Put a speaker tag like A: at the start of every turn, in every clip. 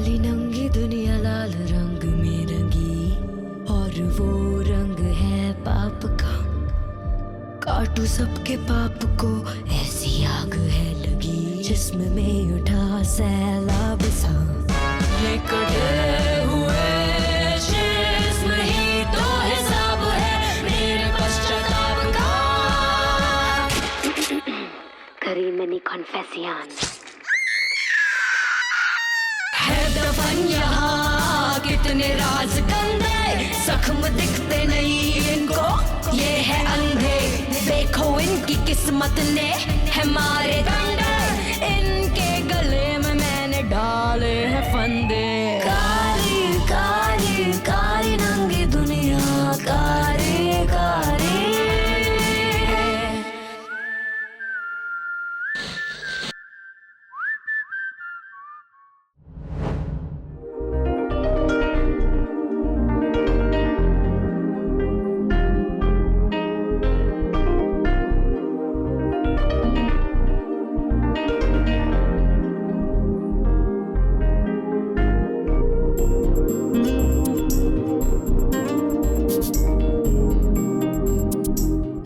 A: काली नंगी दुनिया लाल रंग में रंगी, और वो रंग है पाप का। काटू सबके पाप को, ऐसी आग है लगी जिस्म में उठा सैलाब सा। ये कटे हुए जिस्म ही तो हिसाब है मेरे पश्चाताप का। करी मैंने कन्फेसियन है दफन यहाँ, कितने राज कंधे, जख्म दिखते नहीं इनको, ये है अंधे। देखो इनकी किस्मत ने है मारे डंडे, इनके गले में मैंने डाले हैं फंदे। काली काली काली नंगी दुनिया, काली काली।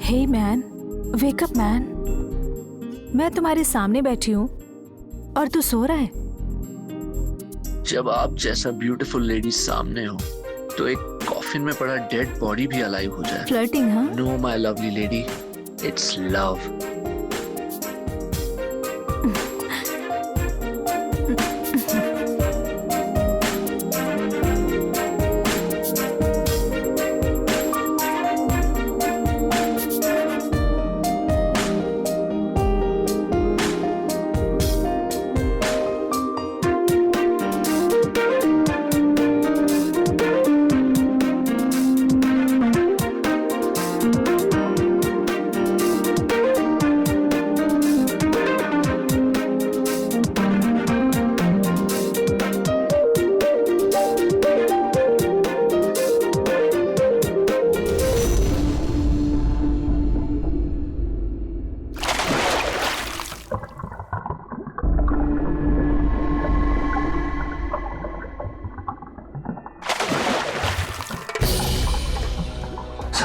B: Hey man, wake up man. मैं तुम्हारे सामने बैठी हूँ और तू सो रहा है।
C: जब आप जैसा ब्यूटीफुल लेडी सामने हो तो एक कॉफिन में पड़ा डेड बॉडी भी अलाइव हो जाए।
B: फ्लर्टिंग हाँ?
C: No my lovely lady, it's love.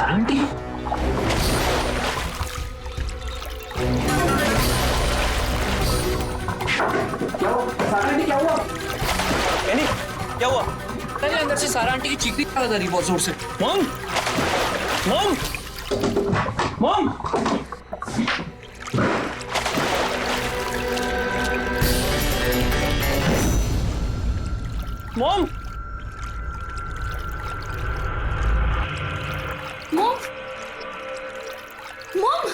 D: Aunty
E: क्या हुआ?
D: एनी, क्या हुआ?
E: अरे अंदर से सारा आंटी की चीखनी आ रही बहुत जोर से।
D: Mom, mom, mom. Mom,
A: mom, mom.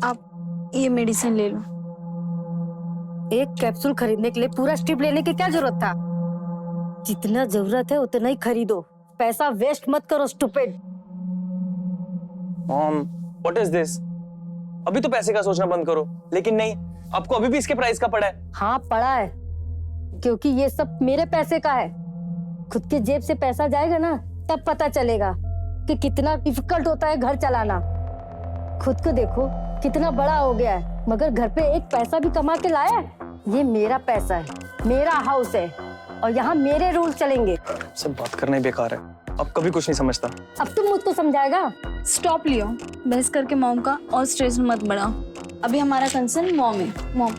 F: आप ये मेडिसिन ले लो।
G: एक कैप्सूल खरीदने के लिए पूरा स्ट्रिप लेने की क्या जरूरत था? जितना जरूरत है उतना ही खरीदो, पैसा वेस्ट मत करो stupid.
D: Mom, what is this? अभी तो पैसे का सोचना बंद करो। लेकिन नहीं, आपको अभी भी इसके प्राइस का पड़ा है।
G: हाँ पड़ा है, क्योंकि ये सब मेरे पैसे का है। खुद के जेब से पैसा जाएगा ना, तब पता चलेगा कि कितना डिफिकल्ट होता है घर चलाना। खुद को देखो कितना बड़ा हो गया है, मगर घर पे एक पैसा भी कमा के लाया है। ये मेरा पैसा है, मेरा हाउस है, और यहाँ मेरे रूल चलेंगे।
D: सब बात करना ही बेकार है, अब कभी कुछ नहीं समझता।
G: अब तुम मुझको समझाएगा?
F: स्टॉप लियो, बहस करके मॉम का और स्ट्रेस मत बढ़ाओ। अभी हमारा कंसर्न मॉम है। मॉम,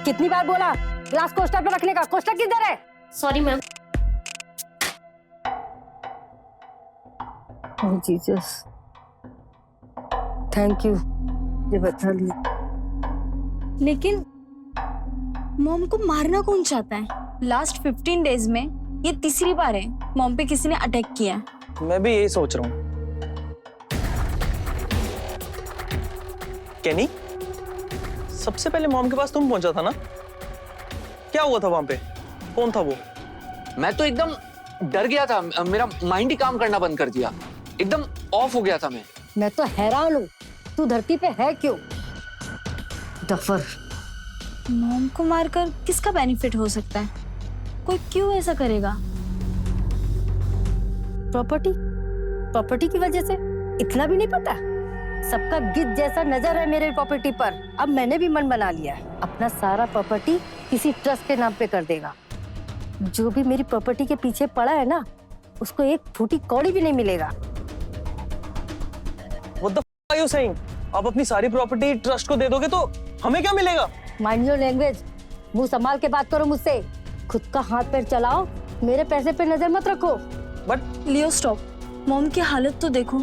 G: कितनी बार बोला ग्लास कोस्टर पे रखने का? कोस्टर किधर है?
A: Sorry ma'am.
G: Oh Jesus, thank you, ये बता दिया।
F: लेकिन मॉम को मारना कौन चाहता है? लास्ट 15 डेज में ये तीसरी बार है मॉम पे किसी ने अटैक किया है।
D: मैं भी यही सोच रहा हूँ। केनी, सबसे पहले मॉम के पास तुम पहुंचा था ना? क्या हुआ था वहां पे? कौन था वो?
E: मैं तो एकदम डर गया था, मेरा माइंड ही काम करना बंद कर दिया, एकदम ऑफ हो गया था
G: मैं तो हैरान हूँ, तू धरती पे है क्यों? डफर।
F: मॉम को मारकर किसका बेनिफिट हो सकता है? कोई क्यों ऐसा करेगा?
G: प्रॉपर्टी की वजह से? इतना भी नहीं पता? सबका गिद्ध जैसा नजर है मेरे प्रॉपर्टी पर। अब मैंने भी मन बना लिया है, अपना सारा प्रॉपर्टी किसी ट्रस्ट के नाम पे कर देगा। जो भी मेरी प्रॉपर्टी के पीछे पड़ा है ना, उसको एक फूटी कौड़ी भी नहीं मिलेगा।
D: What the f are you saying? आप अपनी सारी प्रॉपर्टी ट्रस्ट को दे दोगे तो हमें क्या मिलेगा?
G: माइंड योर लैंग्वेज, मुंह संभाल के बात करो मुझसे। खुद का हाथ पैर चलाओ, मेरे पैसे पे नजर मत रखो।
D: But
F: Leo stop. मॉम की हालत तो देखो,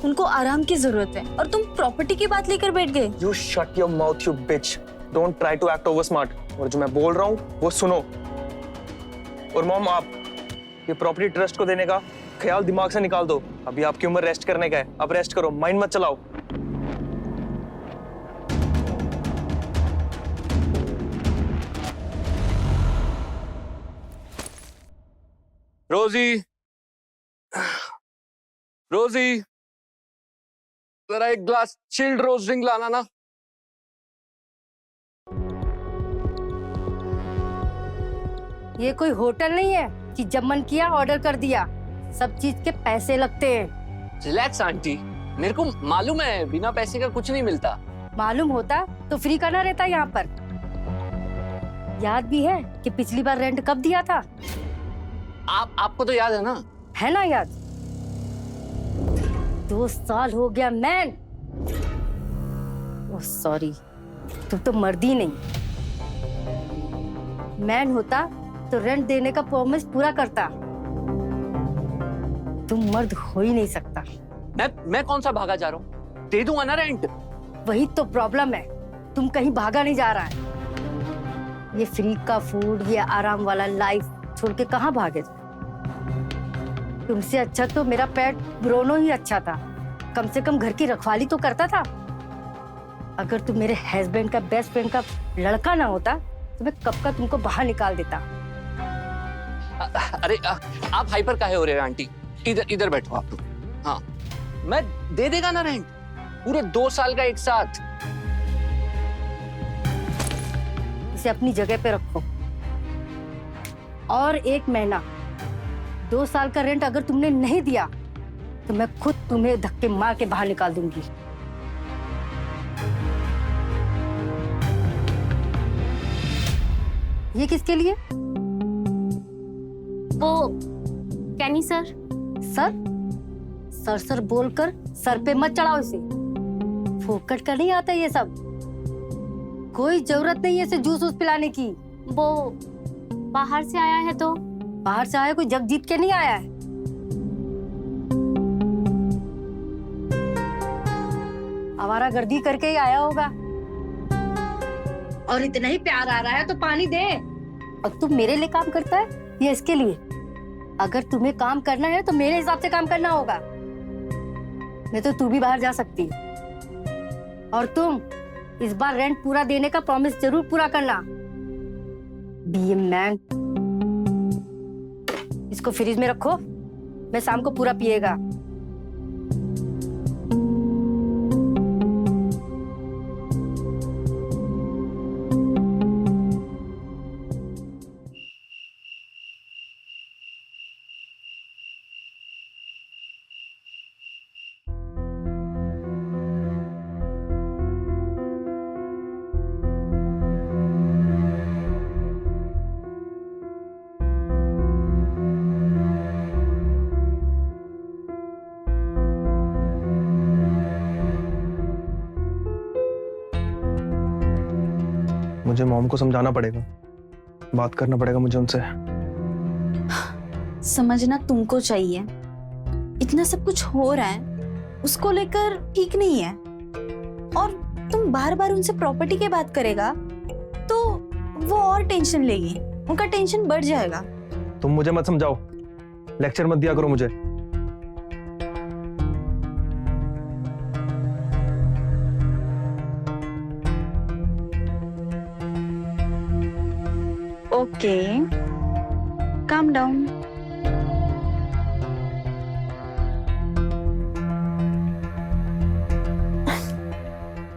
F: उनको आराम की जरूरत है और तुम प्रॉपर्टी की बात लेकर बैठ गए।
D: you shut your mouth you bitch. Don't try to act over smart. और जो मैं बोल रहा हूँ वो सुनो। और मॉम, आप ये प्रॉपर्टी ट्रस्ट को देने का ख्याल दिमाग से निकाल दो। अभी आपकी उम्र रेस्ट करने का है, अब रेस्ट करो, माइंड मत चलाओ।
E: रोजी, रोजी, जरा एक ग्लास चिल्ड रोज ड्रिंक लाना ना।
G: ये कोई होटल नहीं है कि जब मन किया ऑर्डर कर दिया। सब चीज के पैसे लगते हैं।
E: रिलैक्स आंटी, मेरे को मालूम है बिना पैसे का कुछ नहीं मिलता।
G: मालूम होता तो फ्री का ना रहता यहाँ पर। याद भी है कि पिछली बार रेंट कब दिया था?
E: आपको तो याद है ना?
G: है ना याद? 2 साल हो गया मैन। ओह सॉरी, तुम तो मर्द ही नहीं। मैन होता तो रेंट देने का प्रॉमिस पूरा करता। तुम मर्द हो ही नहीं सकता।
E: मैं कौन सा भागा जा रहा हूँ? दे दूंगा ना रेंट।
G: वही तो प्रॉब्लम है, तुम कहीं भागा नहीं जा रहा है। ये फ्री का फूड, ये आराम वाला लाइफ छोड़ के कहाँ भागे? तुमसे अच्छा तो मेरा पेट ब्रोनो ही अच्छा था। कम से कम घर की रखवाली तो करता था। अगर तुम मेरे हस्बैंड का बेस्ट फ्रेंड का लड़का ना होता तो मैं कब का तुमको बाहर निकाल देता।
E: अरे आप हाइपर काहे हो रहे हैं आंटी? इधर बैठो आप लोग। हाँ, मैं दे देगा ना रेंट, पूरे 2 साल का एक साथ।
G: इसे अपनी जगह पे रखो। और 1 महीना 2 साल का रेंट अगर तुमने नहीं दिया तो मैं खुद तुम्हें धक्के मार के बाहर निकाल दूंगी। ये किसके लिए?
H: वो कैनी सर।
G: सर बोलकर सर पे मत चढ़ाओ इसे। फोकट का नहीं आता ये सब। कोई जरूरत नहीं है इसे जूस पिलाने की।
H: वो बाहर से आया है तो।
G: बाहर से आया, कोई जग जीत के नहीं आया है। आवारागर्दी करके ही आया होगा। और इतना ही प्यार आ रहा है तो पानी दे। और तू मेरे लिए काम करता है या इसके लिए? अगर तुम्हें काम करना है तो मेरे हिसाब से काम करना होगा, नहीं तो तू भी बाहर जा सकती है। और तुम इस बार रेंट पूरा देने का प्रॉमिस जरूर पूरा करना। Be a man. इसको फ्रिज में रखो, मैं शाम को पूरा पिएगा।
D: मुझे मॉम को समझाना पड़ेगा, बात करना पड़ेगा मुझे उनसे।
F: समझना तुमको चाहिए। इतना सब कुछ हो रहा है उसको लेकर ठीक नहीं है, और तुम बार बार उनसे प्रॉपर्टी की बात करेगा तो वो और टेंशन लेगी, उनका टेंशन बढ़ जाएगा।
D: तुम मुझे मत समझाओ, लेक्चर मत दिया करो मुझे।
F: Okay, calm down.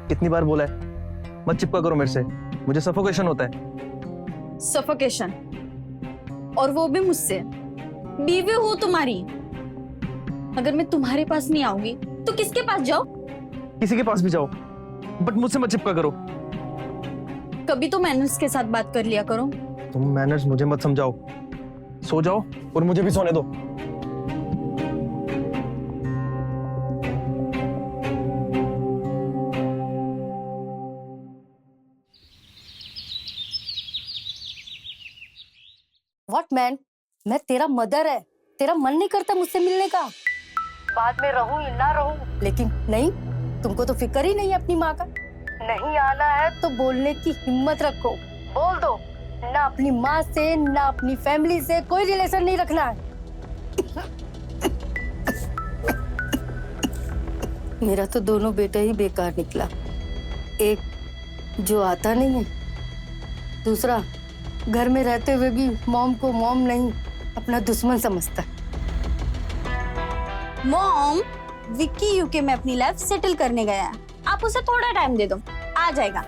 D: कितनी बार बोला है मत चिपका करो मेरे से, मुझे सफोकेशन होता है।
F: सफोकेशन? और वो भी मुझसे। बीवी हूँ तुम्हारी। अगर मैं तुम्हारे पास नहीं आऊंगी तो किसके पास जाओ?
D: किसी के पास भी जाओ, बट मुझसे मत चिपका करो।
F: कभी तो मैनर्स के साथ बात कर लिया करो।
D: तुम मैनर्स मुझे मत समझाओ। सो जाओ और मुझे भी सोने दो।
G: व्हाट मैन, मैं तेरा मदर है, तेरा मन नहीं करता मुझसे मिलने का? बाद में रहूं या ना रहूं, लेकिन नहीं, तुमको तो फिक्र ही नहीं है अपनी माँ का। नहीं आना है तो बोलने की हिम्मत रखो, बोल दो। ना अपनी माँ से ना अपनी फैमिली से कोई रिलेशन नहीं रखना है। मेरा तो दोनों बेटा ही बेकार निकला। एक जो आता नहीं है, दूसरा घर में रहते हुए भी मॉम को मॉम नहीं अपना दुश्मन समझता है।
F: मॉम, विक्की यूके में अपनी लाइफ सेटल करने गया है। आप उसे थोड़ा टाइम दे दो, आ जाएगा।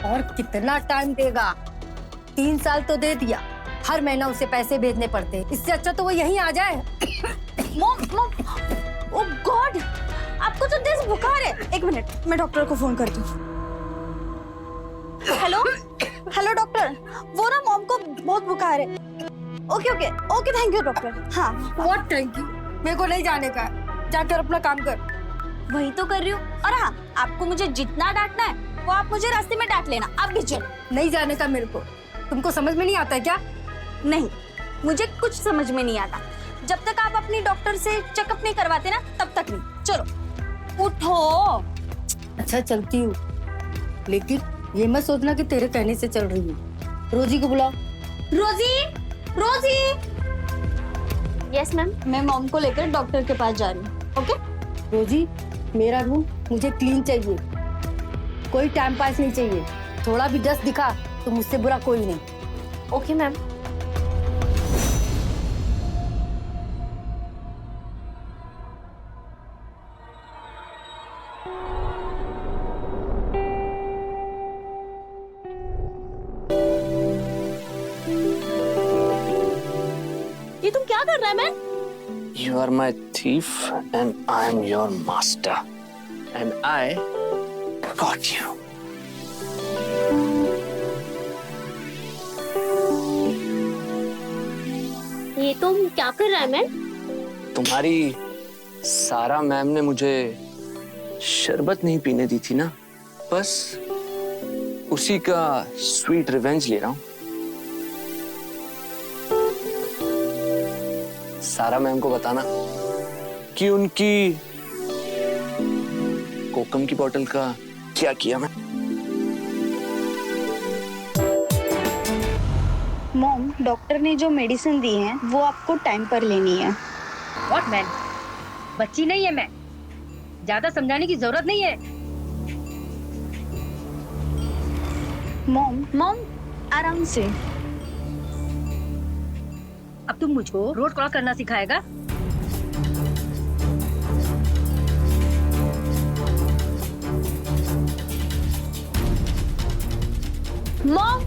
G: और कितना टाइम देगा? 3 साल तो दे दिया, हर महीना उसे पैसे भेजने पड़ते हैं। इससे अच्छा तो वो यहीं आ जाए।
F: मॉम, ओह गॉड, आपको तो तेज बुखार है। 1 मिनट, मैं डॉक्टर को फोन करती हूँ। हेलो हेलो डॉक्टर, वो ना मॉम को बहुत बुखार है। Okay okay okay, thank you doctor. हाँ,
G: व्हाट थैंक यू? मेरे को नहीं जाने का, जाकर अपना काम कर।
F: वही तो कर रही हूँ। और हाँ, आपको मुझे जितना डांटना है वो आप मुझे रास्ते में डांट लेना। आप भी चलो।
G: नहीं जाने का मेरे को। तुमको समझ में नहीं आता है क्या?
F: नहीं, मुझे कुछ समझ में नहीं आता। जब तक आप अपनी डॉक्टर से चेकअप नहीं करवाते ना, तब तक नहीं। चलो उठो।
G: अच्छा चलती हूँ, लेकिन ये मत सोचना कि तेरे कहने से चल रही हूँ। रोजी को बुलाओ।
F: रोजी, रोजी।
H: Yes ma'am.
F: मैं मॉम को लेकर डॉक्टर के पास जा रही हूँ। ओके?
G: रोजी, मेरा रूम मुझे क्लीन चाहिए, कोई टाइम पास नहीं चाहिए। थोड़ा भी डस्ट दिखा तो मुझसे बुरा कोई नहीं।
H: Okay ma'am.
F: ये तुम क्या कर रहा है? मैं
C: You are my thief and I am your master. And I got you.
H: ये तुम क्या कर रहा है मैम?
C: तुम्हारी सारा मैम ने मुझे शरबत नहीं पीने दी थी ना, बस उसी का स्वीट रिवेंज ले रहा हूँ। सारा मैम को बताना कि उनकी कोकम की बोतल का क्या किया मैं।
F: मॉम, डॉक्टर ने जो मेडिसिन दी है वो आपको टाइम पर लेनी है।
G: व्हाट मैन, बच्ची नहीं है मैं, ज्यादा समझाने की जरूरत नहीं है।
F: मॉम आराम से।
G: अब तुम मुझको रोड क्रॉस करना सिखाएगा?
F: मॉम,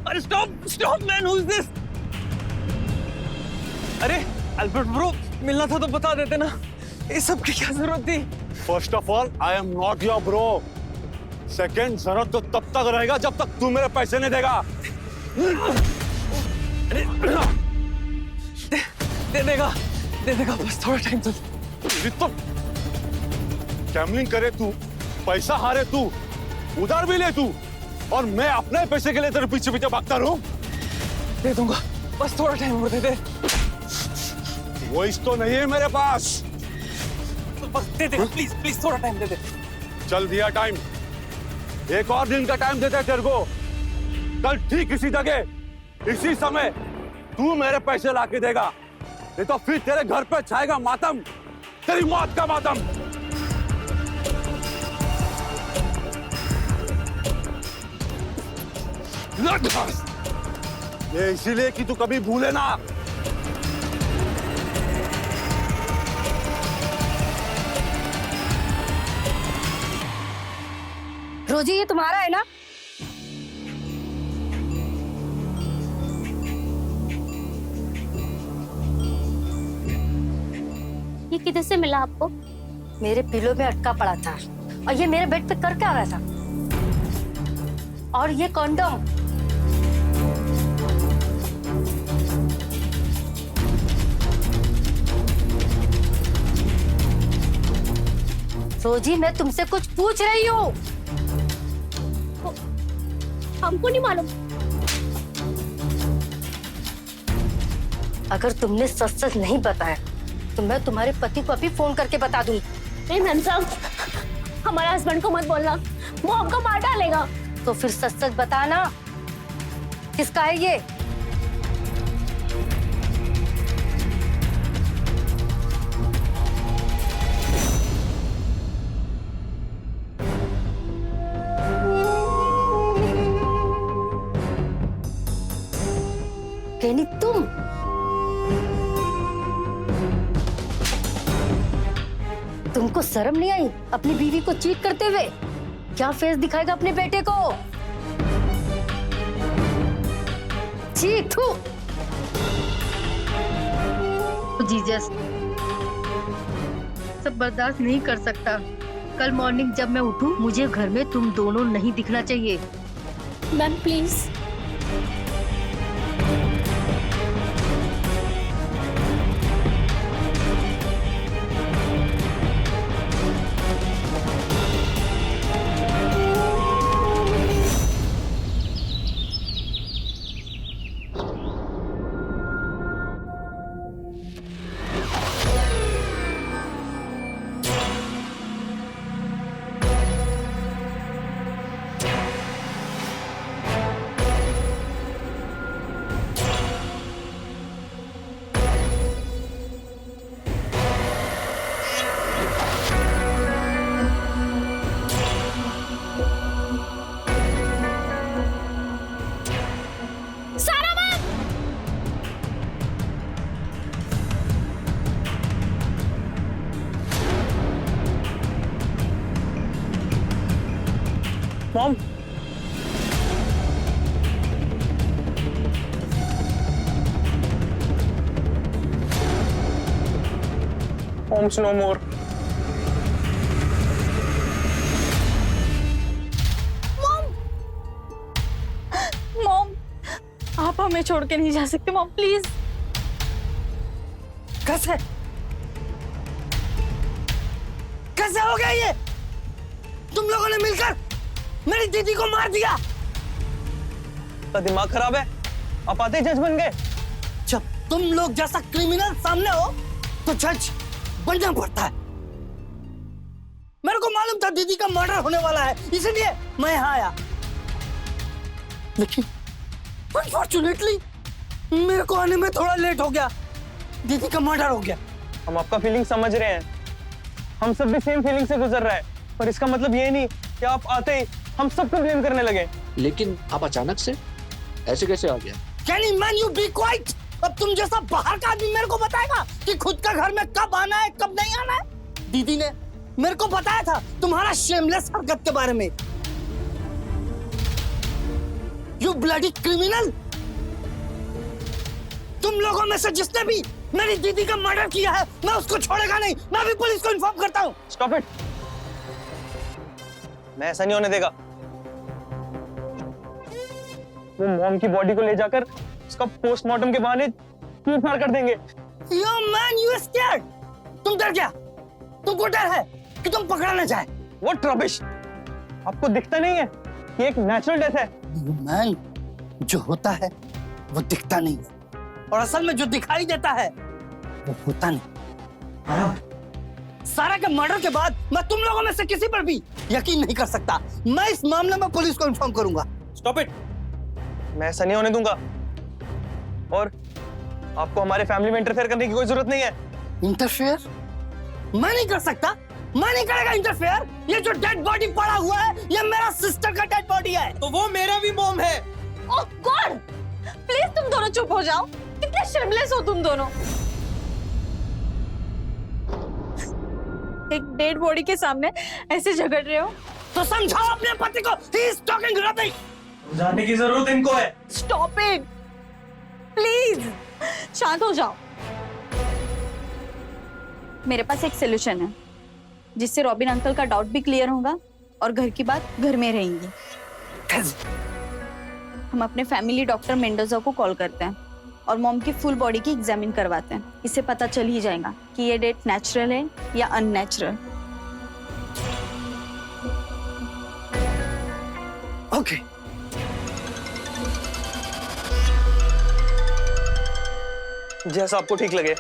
D: अरे stop man, who is this? अरे अल्बर्ट ब्रो, मिलना था तो बता देते ना, ये सब की क्या जरूरत थी?
I: First of all, I am not your bro. Second, जरूरत तो तब तक रहेगा जब तक तू मेरे पैसे नहीं देगा।
D: दे देगा, बस थोड़ा टाइम तो।
I: तो गैम्बलिंग करे तू, पैसा हारे तू, उधार भी ले तू, और मैं अपने पैसे के लिए तेरे पीछे पीछे भागता रहूं।
D: दे दूंगा, बस थोड़ा टाइम और दे दे।
I: वो इस तो नहीं है मेरे पास।
D: बस दे दे, प्लीज थोड़ा टाइम दे दे।
I: चल दिया टाइम, एक और दिन का टाइम देते तेरे को। कल ठीक इसी जगह इसी समय तू मेरे पैसे लाके देगा, नहीं तो फिर तेरे घर पे छाएगा मातम, तेरी मौत का मातम। ये इसीलिए कि तू कभी भूले ना।
G: रोजी ये तुम्हारा है ना?
H: ये किधर से मिला आपको?
G: मेरे पिलो में अटका पड़ा था और ये मेरे बेड पे कर क्या रहा था? और ये कॉन्डोम रोजी मैं तुमसे कुछ पूछ रही हूँ।
H: हमको नहीं मालूम।
G: अगर तुमने सच सच नहीं बताया तो मैं तुम्हारे पति को अभी फोन करके बता दूंगी।
H: नहीं मैम साहब, हमारे हस्बैंड को मत बोलना, वो हमको मार डालेगा।
G: तो फिर सच सच बताना, किसका है ये? केनी तुम? तुमको शर्म नहीं आई अपनी बीवी को चीट करते हुए? क्या फेस दिखाएगा अपने बेटे को? छी थू। जीजस सब बर्दाश्त नहीं कर सकता। कल मॉर्निंग जब मैं उठूं मुझे घर में तुम दोनों नहीं दिखना चाहिए।
H: Ma'am please.
D: Mom, Mom's no more.
B: Mom, आप हमें छोड़ के नहीं जा सकते मॉम, प्लीज।
J: कैसे कैसे हो गया ये? तुम लोगों ने मिलकर मेरी दीदी को मार दिया।
D: तो दिमाग खराब है? आप आते जज बन गए?
J: जब तुम लोग जैसा क्रिमिनल सामने हो तो जज बनना पड़ता है। मेरे को मालूम था दीदी का मर्डर होने वाला है, इसलिए मैं यहाँ आया। लेकिन अनफॉर्चुनेटली मेरे को आने में थोड़ा लेट हो गया, दीदी का मर्डर हो गया।
D: हम आपका फीलिंग समझ रहे हैं, हम सब भी सेम फीलिंग से गुजर रहा है, पर इसका मतलब ये नहीं कि आप आते ही हम सबको ब्लेम करने लगे।
E: लेकिन आप अचानक से ऐसे कैसे आ गया?
J: Can you man you be quiet? अब तुम जैसा बाहर का आदमी मेरे को बताएगा कि खुद का घर में कब आना है कब नहीं आना है? दीदी ने मेरे को बताया था तुम्हारा शेमलेस हरकत के बारे में। You bloody criminal! तुम लोगों में से जिसने भी मेरी दीदी का मर्डर किया है मैं उसको छोड़ेगा नहीं, मैं भी पुलिस को इन्फॉर्म करता हूँ।
D: स्टॉप इट, मैं ऐसा नहीं होने देगा। वो मॉम की बॉडी को ले जाकर उसका पोस्टमार्टम के बहाने चूर फाड़ कर देंगे।
J: Yo man, you scared? तुम डर गया? तुमको डर है कि तुम पकड़ा ना जाए?
D: What rubbish! आपको दिखता नहीं है कि एक नेचुरल डेथ है?
J: मैन, जो होता है वो दिखता नहीं है और असल में जो दिखाई देता है वो होता नहीं। सारा के मर्डर के बाद मैं तुम लोगों में से किसी पर भी यकीन नहीं कर सकता। मैं इस मामले में पुलिस को इन्फॉर्म करूंगा।
D: स्टॉप इट, मैं ऐसा नहीं होने दूंगा और आपको हमारे फैमिली में इंटरफेयर करने की कोई जरूरत नहीं है।
J: इंटरफेयर? मैं नहीं कर सकता, मैं नहीं करेगा इंटरफेयर। ये जो डेड बॉडी पड़ा हुआ है ये मेरा सिस्टर का डेड बॉडी है।
D: तो वो मेरा भी मॉम है।
F: ओह गॉड, प्लीज तुम दोनों चुप हो जाओ। कितने शर्मलेस हो तुम दोनों। एक डेड बॉडी के सामने ऐसे झगड़ रहे हो।
J: तो समझाओ अपने पति को, he is talking rubbish।
D: जाने की जरूरत इनको है।
F: स्टॉप इट प्लीज, शांत हो जाओ। मेरे पास एक सोल्यूशन है जिससे रॉबिन अंकल का डाउट भी क्लियर होगा और घर की बात घर में रहेंगी। हम अपने फैमिली डॉक्टर मेंडोजा को कॉल करते हैं और मॉम की फुल बॉडी की एग्जामिन करवाते हैं। इससे पता चल ही जाएगा कि ये डेथ नेचुरल है या अननेचुरल।
J: ओके।
D: जैसा आपको ठीक लगे।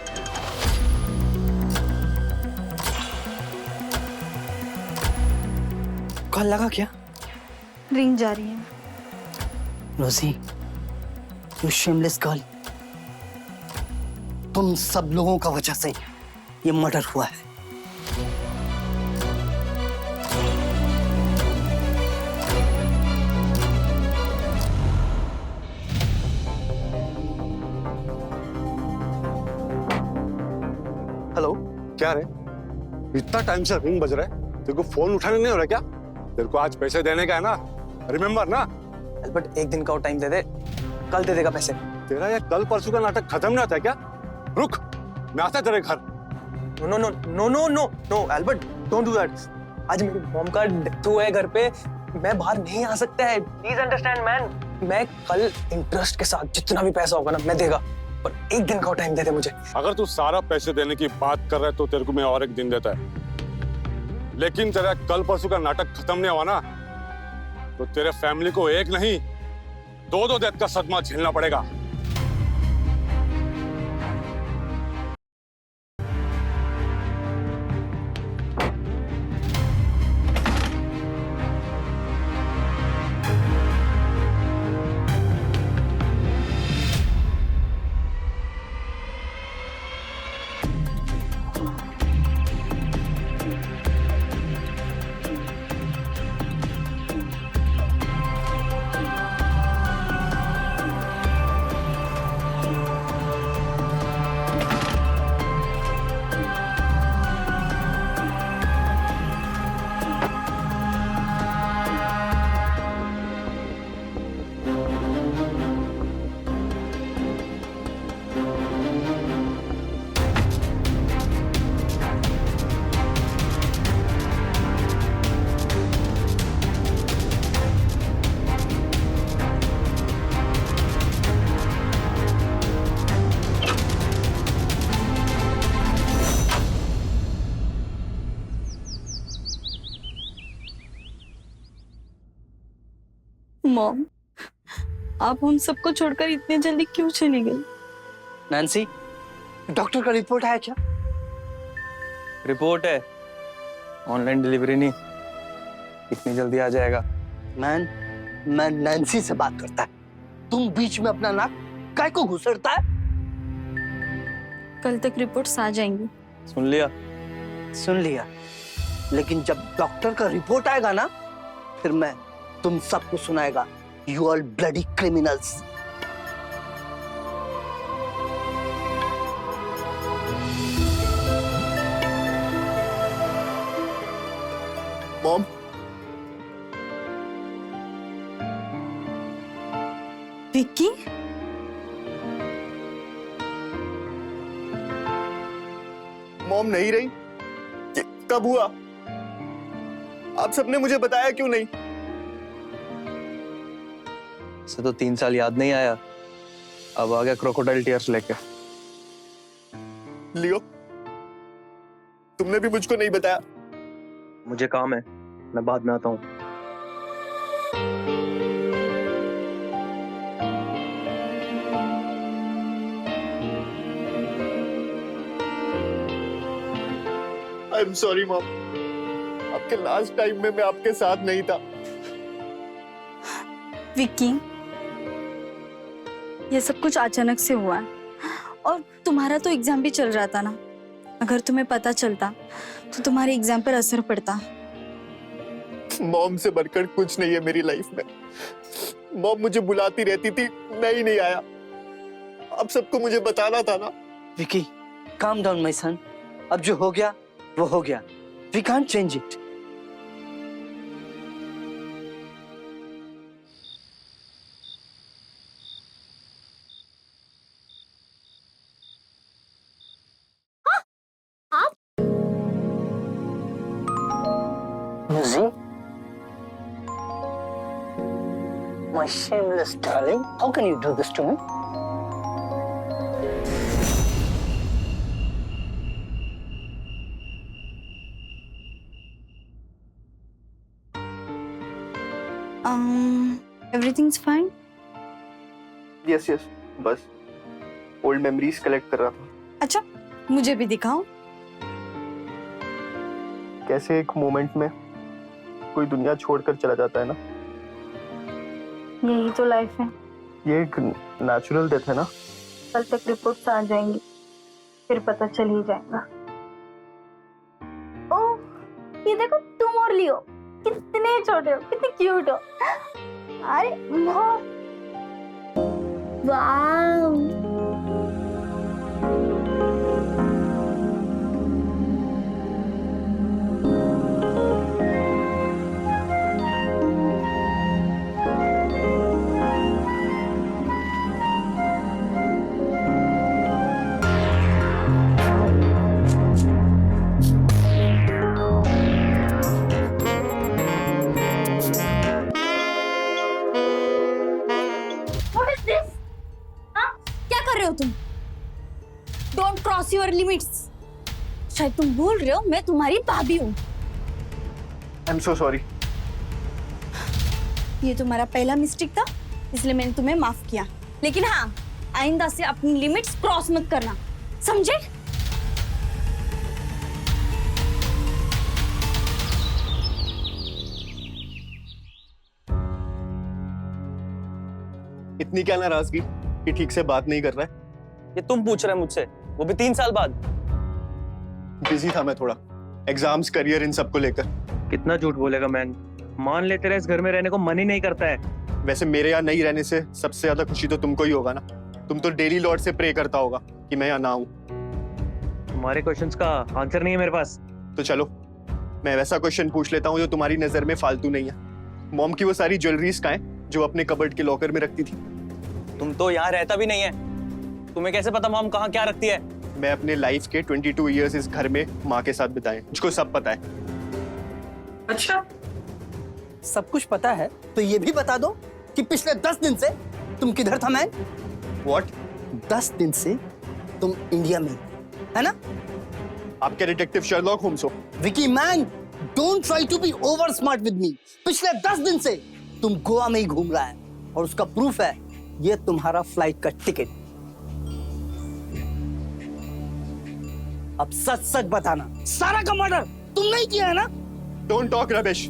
J: कॉल लगा क्या?
F: रिंग जा रही है।
J: रोजी, यू शेमलेस गर्ल, तुम सब लोगों का वजह से ये मर्डर हुआ है।
D: हेलो,
I: क्या रे, इतना टाइम से रिंग बज रहा है, तेरे को फोन उठाने नहीं हो रहा क्या? तेरे को आज पैसे देने का है ना, रिमेम्बर ना?
D: एल्बर्ट एक दिन का और टाइम दे दे, कल दे देगा पैसे।
I: तेरा ये कल परसों का नाटक खत्म नहीं होता है क्या? रुक, मैं आता तेरे घर।
D: No no no no no no no Albert, don't do that. आज मेरी मॉम का डेथ हुआ है घर पे, मैं बाहर नहीं आ सकता है। Please understand man. मैं कल इंटरेस्ट के साथ जितना भी पैसा होगा ना मैं देगा, पर एक दिन का टाइम दे दे मुझे।
I: अगर तू सारा पैसे देने की बात कर रहा है तो तेरे को मैं और एक दिन देता है, लेकिन तेरा कल परसों का नाटक खत्म नहीं हुआ ना तो तेरे फैमिली को एक नहीं दो डेथ का सदमा झेलना पड़ेगा।
F: मॉम, आप उन सबको छोड़कर इतने जल्दी क्यों चली गई?
J: नैन्सी, डॉक्टर का रिपोर्ट आया क्या?
D: रिपोर्ट है, ऑनलाइन डिलीवरी नहीं, इतनी जल्दी आ जाएगा।
J: मैं नैन्सी से बात करता है, तुम बीच में अपना नाक काय को घुसरता है?
F: कल तक रिपोर्ट्स आ जाएंगी।
D: सुन लिया?
J: सुन लिया, लेकिन जब डॉक्टर का रिपोर्ट आएगा ना फिर मैं तुम सबको सुनाएगा, you all bloody criminals.
D: Mom,
F: Vicky,
K: mom नहीं रही? ये कब हुआ? आप सबने मुझे बताया क्यों नहीं?
D: इसे तो 3 साल याद नहीं आया, अब आ गया क्रोकोडाइल टीयर्स लेके।
K: लियो, तुमने भी मुझको नहीं बताया।
D: मुझे काम है, मैं बाद में आता हूँ।
K: आई एम सॉरी मॉम, आपके लास्ट टाइम में मैं आपके साथ नहीं था।
F: विक्की, ये सब कुछ अचानक से हुआ है और तुम्हारा तो एग्जाम भी चल रहा था ना। अगर तुम्हें पता चलता तो तुम्हारे एग्जाम पर असर पड़ता।
K: मॉम से बढ़कर कुछ नहीं है मेरी लाइफ में। मॉम मुझे बुलाती रहती थी, मैं ही नहीं आया। अब सबको मुझे बताना था ना।
J: Vicky, calm down my son. अब जो हो गया वो हो गया. We can't change it. Muzi? My shameless darling, how can you do this to me?
F: Everything's fine?
K: Yes yes, बस ओल्ड मेमोरीज कलेक्ट कर रहा था।
F: अच्छा, मुझे भी दिखाओ।
K: कैसे एक मोमेंट में कोई दुनिया छोड़कर चला जाता है ना।
F: यही तो लाइफ है।
K: ये एक नेचुरल डेथ है ना।
F: कल तक रिपोर्ट्स आ जाएंगी, फिर पता चल ही जाएगा। ओह, ये देखो तुम और लियो, कितने छोटे हो, कितने क्यूट हो। अरे वाव। तुम डोंट क्रॉस योर लिमिट्स। शायद तुम भूल रहे हो मैं तुम्हारी भाभी हूँ।
K: I am so sorry.
F: ये तुम्हारा पहला मिस्टेक था, इसलिए मैंने तुम्हें माफ किया। लेकिन हाँ, आइंदा से अपनी लिमिट्स क्रॉस मत करना, समझे?
K: इतनी क्या नाराजगी कि ठीक से बात नहीं कर रहा है?
D: ये तुम पूछ रहे मुझसे, वो भी 3 साल बाद।
K: बिजी था मैं थोड़ा, एग्जाम्स, करियर, इन सब को लेकर।
D: कितना झूठ बोलेगा मैन। मान ले तेरा इस घर में रहने को मन ही नहीं करता है।
K: वैसे मेरे यहाँ नहीं रहने से सबसे ज्यादा खुशी तो तुमको ही होगा ना। तुम तो डेली लॉर्ड से प्रे करता होगा कि मैं यहाँ ना आऊं।
D: तुम्हारे क्वेश्चंस का आंसर नहीं है मेरे पास।
K: तो चलो मैं वैसा क्वेश्चन पूछ लेता हूँ जो तुम्हारी नजर में फालतू नहीं है। मॉम की वो सारी ज्वेलरीज कहाँ है जो अपने कबर्ड के लॉकर में रखती थी?
D: तुम तो यहाँ रहता भी नहीं है, तुम्हें कैसे पता मॉम कहाँ क्या रखती है?
K: मैं अपने लाइफ के 22 इयर्स इस घर में माँ के साथ बिताए, मुझको सब पता है।
J: अच्छा, सब कुछ पता है तो ये भी बता दो कि पिछले 10 दिन से तुम किधर था मैन?
K: What?
J: 10 दिन से तुम इंडिया में, है ना?
K: आप क्या डिटेक्टिव शर्लॉक होम्स हो?
J: Vicky man, don't try to be over smart with me. पिछले 10 दिन से तुम गोवा में ही घूम रहा है और उसका प्रूफ है ये तुम्हारा फ्लाइट का टिकट। अब सच सच बताना, सारा का मर्डर तुम नहीं किया है ना?
K: Don't talk rubbish.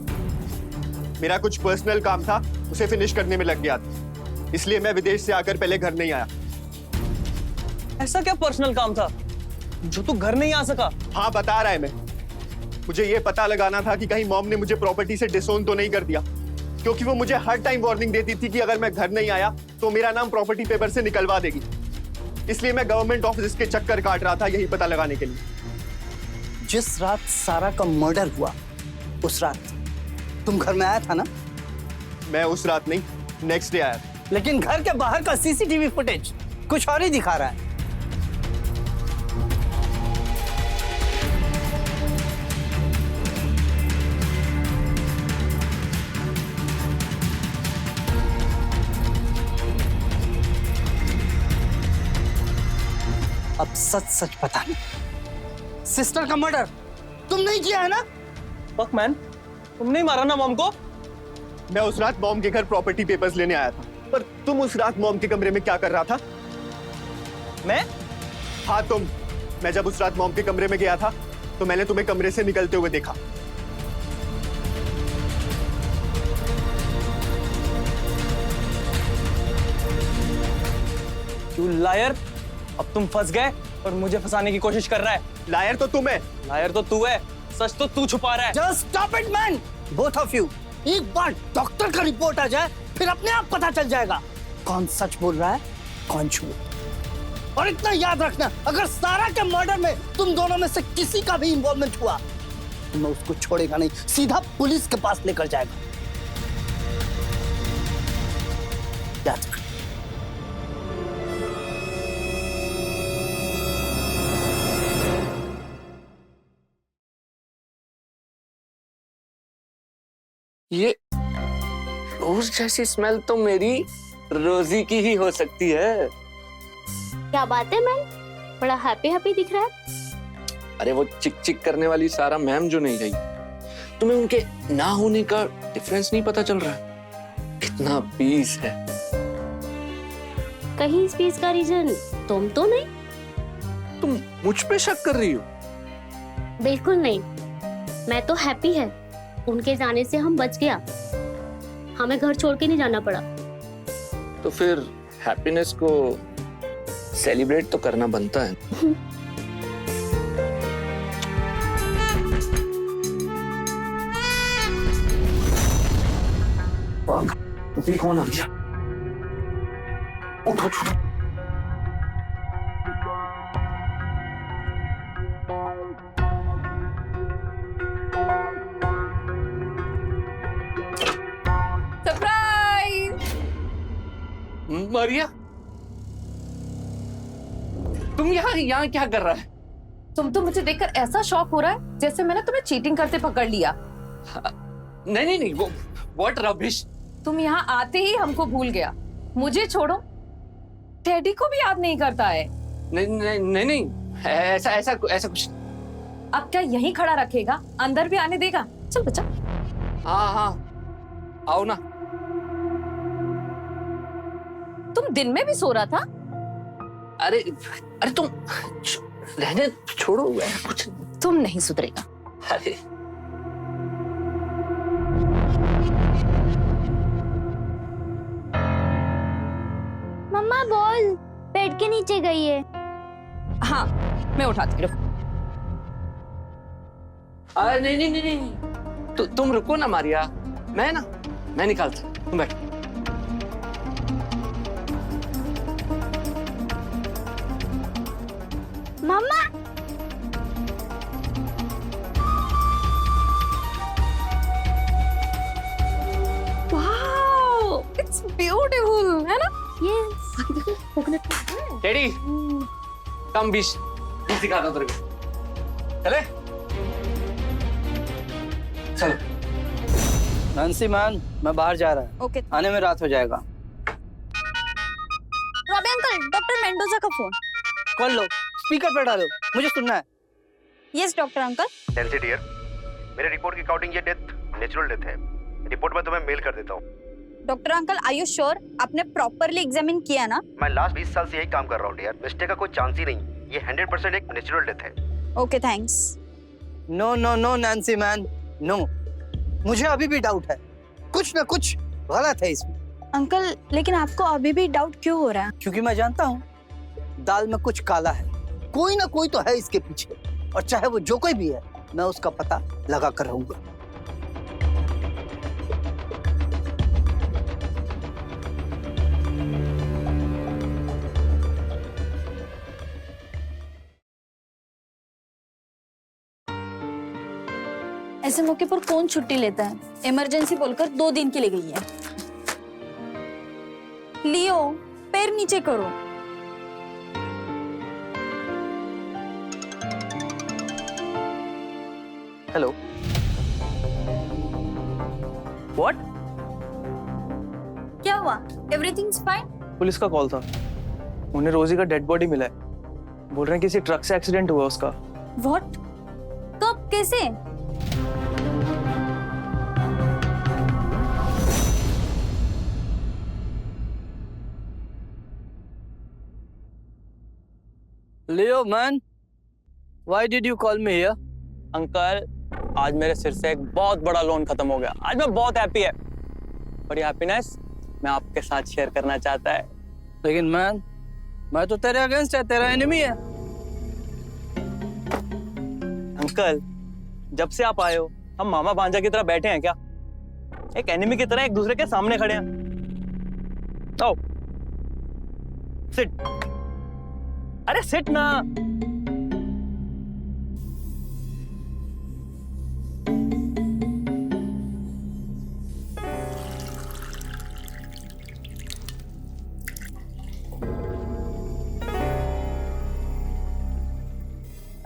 K: मेरा कुछ पर्सनल काम था, उसे फिनिश करने में लग गया था, इसलिए मैं विदेश से आकर पहले घर नहीं आया।
D: ऐसा क्या पर्सनल काम था जो तू घर नहीं आ सका?
K: हाँ, बता रहा है मैं। मुझे ये पता लगाना था कि कहीं मॉम ने मुझे प्रॉपर्टी से डिसोन तो नहीं कर दिया, क्योंकि वो मुझे हर टाइम वार्निंग देती थी कि अगर मैं घर नहीं आया तो मेरा नाम प्रॉपर्टी पेपर से निकलवा देगी। इसलिए मैं गवर्नमेंट ऑफिस के चक्कर काट रहा था यही पता लगाने के लिए।
J: जिस रात सारा का मर्डर हुआ उस रात तुम घर में आया था ना?
K: मैं उस रात नहीं, नेक्स्ट डे आया।
J: लेकिन घर के बाहर का सीसीटीवी फुटेज कुछ और ही दिखा रहा है। अब सच सच बताना, सिस्टर का मर्डर तुम नहीं किया है ना?
D: फक मैन, तुमने ही मारा ना मॉम को?
K: मैं उस रात मॉम के घर प्रॉपर्टी पेपर्स लेने आया था, पर तुम उस रात मॉम के कमरे में क्या कर रहा था?
D: मैं?
K: हाँ तुम। मैं जब उस रात मॉम के कमरे में गया था तो मैंने तुम्हें कमरे से निकलते हुए देखा।
D: यू लायर, अब तुम फंस गए और मुझे फंसाने की कोशिश कर रहा है।
K: लायर तो तुम है।
D: लायर तो तू है, सच तो तू छुपा रहा है।
J: Just stop it, man! Both of you. एक बार डॉक्टर का रिपोर्ट आ जाए फिर अपने आप पता चल जाएगा कौन सच बोल रहा है, कौन झूठ। और इतना याद रखना, अगर सारा के मर्डर में तुम दोनों में से किसी का भी इन्वॉल्वमेंट हुआ तो मैं उसको छोड़ेगा नहीं, सीधा पुलिस के पास लेकर जाएगा। याद रखना।
C: ये रोज जैसी स्मेल तो मेरी रोजी की ही हो सकती है।
H: क्या बात है मैम, बड़ा हैप्पी हैप्पी दिख रहा है।
C: अरे वो चिक चिक करने वाली सारा मैम जो नहीं गई, तुम्हें उनके ना होने का डिफरेंस नहीं पता चल रहा है? कितना पीस है।
H: कहीं इस पीस का रीजन तुम तो नहीं?
C: तुम मुझ पे शक कर रही हो?
H: बिल्कुल नहीं, मैं तो हैप्पी है। उनके जाने से हम बच गया, हमें घर छोड़ के नहीं जाना पड़ा।
C: तो फिर हैप्पीनेस को सेलिब्रेट तो करना बनता है। तो कौन आ गया? उठो उठो। मारिया, तुम यहाँ क्या कर रहा है?
B: तुम तो मुझे देखकर ऐसा शॉक हो रहा है जैसे मैंने तुम्हें चीटिंग करते पकड़ लिया।
C: नहीं, वो व्हाट रबिश।
B: तुम यहाँ आते ही हमको भूल गया। मुझे छोड़ो, टेडी को भी याद नहीं करता है।
C: नहीं, ऐसा कुछ।
B: अब क्या यहीं खड़ा रखेगा? अंदर भी आने देगा? चल बच्चा।
C: हाँ, आओ ना।
B: तुम दिन में भी सो रहा था?
C: अरे तुम रहने छोड़ो, कुछ
B: तुम नहीं सुधरेगा।
C: अरे
H: मम्मा बॉल बेड के नीचे गई है।
B: हाँ, मैं उठाती हूँ।
C: नहीं, तुम रुको ना मारिया, मैं निकालता हूँ, तुम बैठो।
H: मम्मा
B: वाओ, इट्स ब्यूटीफुल, है ना?
H: यस।
C: टेडी, कम बीच दिखाता हूँ तेरे को। चले? चलो।
J: नैन्सी मैन, मैं बाहर जा रहा हूँ।
F: ओके।
J: आने में रात हो जाएगा।
F: रॉबी अंकल, डॉक्टर मेंडोजा का फोन।
J: कॉल लो, स्पीकर पे डालो, मुझे सुनना है।
F: Yes doctor uncle.
L: Nancy dear, मेरे रिपोर्ट के अकॉर्डिंग ये डेथ नेचुरल डेथ है। रिपोर्ट में तुम्हें मेल कर देता हूँ।
F: Doctor uncle, are you sure? आपने प्रॉपरली एग्जामिन किया ना?
L: मैं लास्ट 20 साल से यही काम कर रहा हूँ डियर, मिस्टेक का कोई चांस ही नहीं। ये 100% एक नेचुरल डेथ है।
F: Okay thanks.
J: No Nancy man, no. मुझे अभी भी डाउट है, कुछ ना कुछ गलत है इसमें।
F: अंकल, लेकिन आपको अभी भी डाउट क्यों हो रहा है?
J: क्योंकि मैं जानता हूँ दाल में कुछ काला है, कोई ना कोई तो है इसके पीछे, और चाहे वो जो कोई भी है, मैं उसका पता लगा कर रहूंगा।
F: ऐसे मौके पर कौन छुट्टी लेता है? इमरजेंसी बोलकर 2 दिन के लिए गई है। लियो, पैर नीचे करो।
D: हेलो। व्हाट?
F: क्या हुआ? Everything's fine?
D: पुलिस का कॉल था, उन्हें रोजी का डेड बॉडी मिला है। बोल रहे हैं किसी ट्रक से एक्सीडेंट हुआ उसका।
F: व्हाट? कब? कैसे?
J: Leo man, why did you call me here?
D: Uncle, आज मेरे सिर से एक बहुत बड़ा लोन खत्म हो गया। आज मैं बहुत हैप्पी है, और ये हैप्पीनेस मैं आपके साथ शेयर करना चाहता है।
J: लेकिन मैन, मैं तो तेरे अगेंस्ट है, तेरा एनिमी है।
D: अंकल, जब से आप आए हो हम मामा भांजा की तरह बैठे हैं क्या? एक एनिमी की तरह एक दूसरे के सामने खड़े हैं। आओ सिट। अरे सिट ना।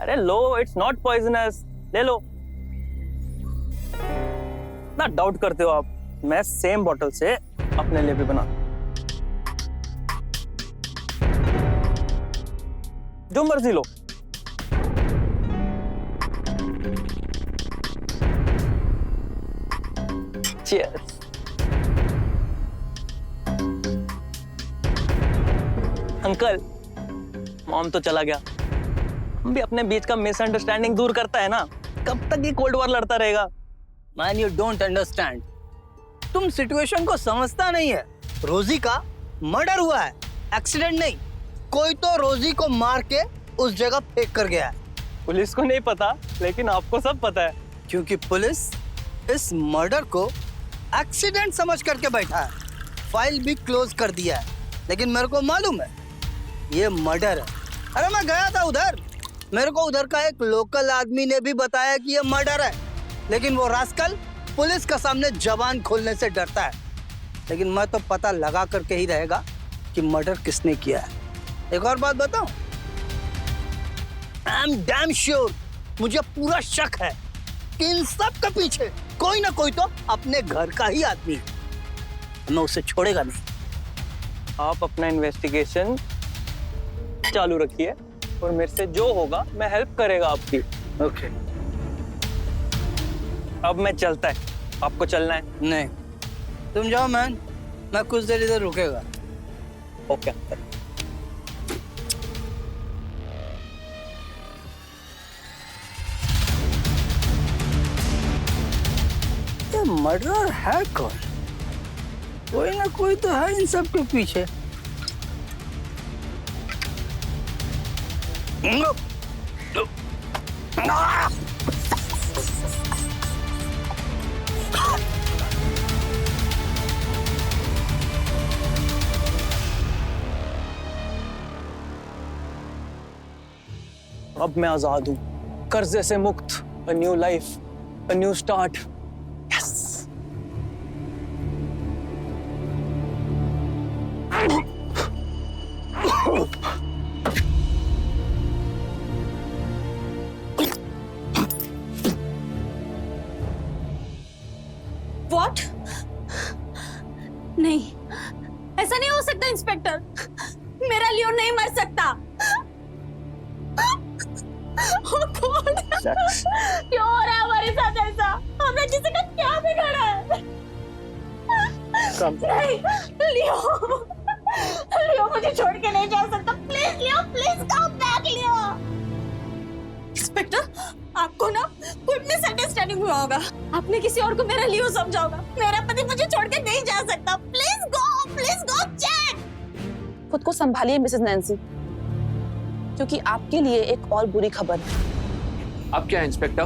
D: अरे लो, इट्स नॉट पॉइजनस, ले लो। ना डाउट करते हो आप, मैं सेम बॉटल से अपने लिए भी बना, जो मर्जी लो। Cheers. अंकल, मॉम तो चला गया, हम भी अपने बीच का मिसअंडरस्टैंडिंग दूर करता है ना। कब तक ये कोल्ड वॉर लड़ता रहेगा?
J: मैन यू डोंट अंडरस्टैंड, तुम सिचुएशन को समझता नहीं है। रोजी का मर्डर हुआ है, एक्सीडेंट नहीं। कोई तो रोजी को मार के उस जगह फेंक कर गया है।
D: पुलिस को नहीं पता, लेकिन आपको सब पता है।
J: क्योंकि पुलिस इस मर्डर को एक्सीडेंट समझ करके बैठा है, फाइल भी क्लोज कर दिया है। लेकिन मेरे को मालूम है ये मर्डर है। अरे मैं गया था उधर, मेरे को उधर का एक लोकल आदमी ने भी बताया कि ये मर्डर है, लेकिन वो रास्कल पुलिस का सामने जबान खोलने से डरता है। लेकिन मैं तो पता लगा करके ही रहेगा कि मर्डर किसने किया है। एक और बात बताऊं, आई एम डैम श्योर, मुझे पूरा शक है कि इन सब के पीछे कोई ना कोई तो अपने घर का ही आदमी है। मैं उसे छोड़ेगा नहीं।
D: आप अपना इन्वेस्टिगेशन चालू रखिए और मेरे से जो होगा मैं हेल्प करेगा आपकी।
J: ओके।
D: अब मैं चलता है, आपको चलना है?
J: नहीं, तुम जाओ मैन, मैं कुछ देर इधर रुकेगा।
D: ओके।
J: ये मर्डरर है कौन? कोई ना कोई तो है इन सब के पीछे।
D: अब मैं आजाद हूं, कर्जे से मुक्त, a new life, a new start. Yes.
F: What? नहीं, ऐसा नहीं हो सकता इंस्पेक्टर, मेरा लियो नहीं मर सकता। Oh God! क्यों हो रहा है हमारे साथ ऐसा? हमने किसी का क्या बिगाड़ा है? नहीं, लियो मुझे छोड़ के नहीं जा सकता। Please Leo, please come back Leo. Inspector, आपको ना कोई मिसअंडरस्टैंडिंग हुआ होगा। आपने किसी और को मेरा लियो समझा होगा। मेरा पति मुझे छोड़ के नहीं जा सकता। Please go check.
M: खुद को संभालिए मिसेस नैंसी, क्योंकि आपके लिए एक और बुरी खबर है।
C: अब क्या है इंस्पेक्टर?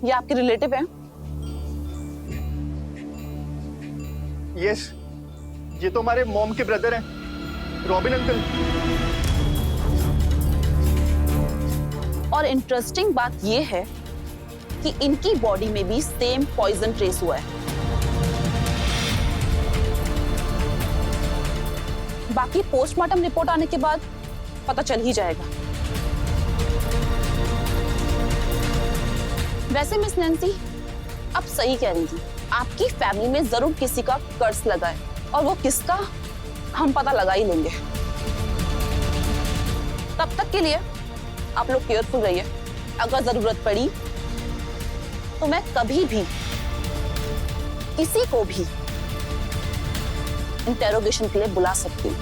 M: ये आपके रिलेटिव हैं?
K: यस, ये तो हमारे मॉम के ब्रदर हैं, रॉबिन अंकल।
M: और इंटरेस्टिंग बात ये है कि इनकी बॉडी में भी सेम पॉइजन ट्रेस हुआ है। बाकी पोस्टमार्टम रिपोर्ट आने के बाद पता चल ही जाएगा। वैसे मिस नैंसी, आप सही कह रही थी, आपकी फैमिली में जरूर किसी का कर्ज लगा है, और वो किसका हम पता लगा ही लेंगे। तब तक के लिए आप लोग केयरफुल रहिए। अगर जरूरत पड़ी तो मैं कभी भी किसी को भी इंटेरोगेशन के लिए बुला सकती हूँ।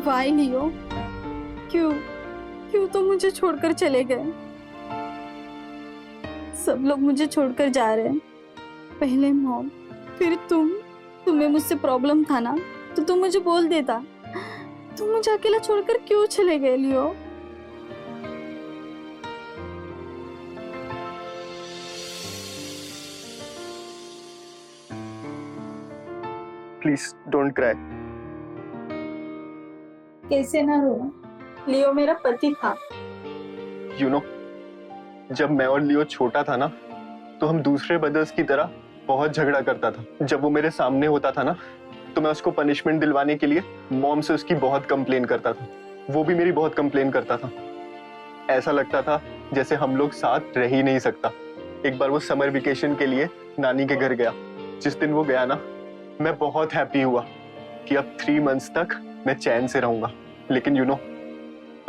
F: वाई लियो, क्यों तो मुझे छोड़कर चले गए? सब लोग मुझे छोड़कर जा रहे हैं। पहले मॉम, फिर तुम्हें मुझसे प्रॉब्लम था ना, तो तुम मुझे बोल देता। तुम मुझे अकेला छोड़कर क्यों चले गए लियो?
K: Please don't cry.
F: कैसे ना रो, लियो मेरा पति था।
K: यू नो, जब मैं और लियो छोटा था ना, तो हम दूसरे ब्रदर्स की तरह बहुत झगड़ा करता था। जब वो मेरे सामने होता था ना, तो मैं उसको पनिशमेंट दिलवाने के लिए मॉम से उसकी बहुत कंप्लेन करता था। वो भी मेरी बहुत कंप्लेन करता था। ऐसा लगता था जैसे हम लोग साथ रह ही नहीं सकता। एक बार वो समर वेकेशन के लिए नानी के घर गया। जिस दिन वो गया ना, मैं बहुत हैप्पी हुआ कि अब 3 मंथ्स तक मैं चैन से रहूंगा। लेकिन यू नो,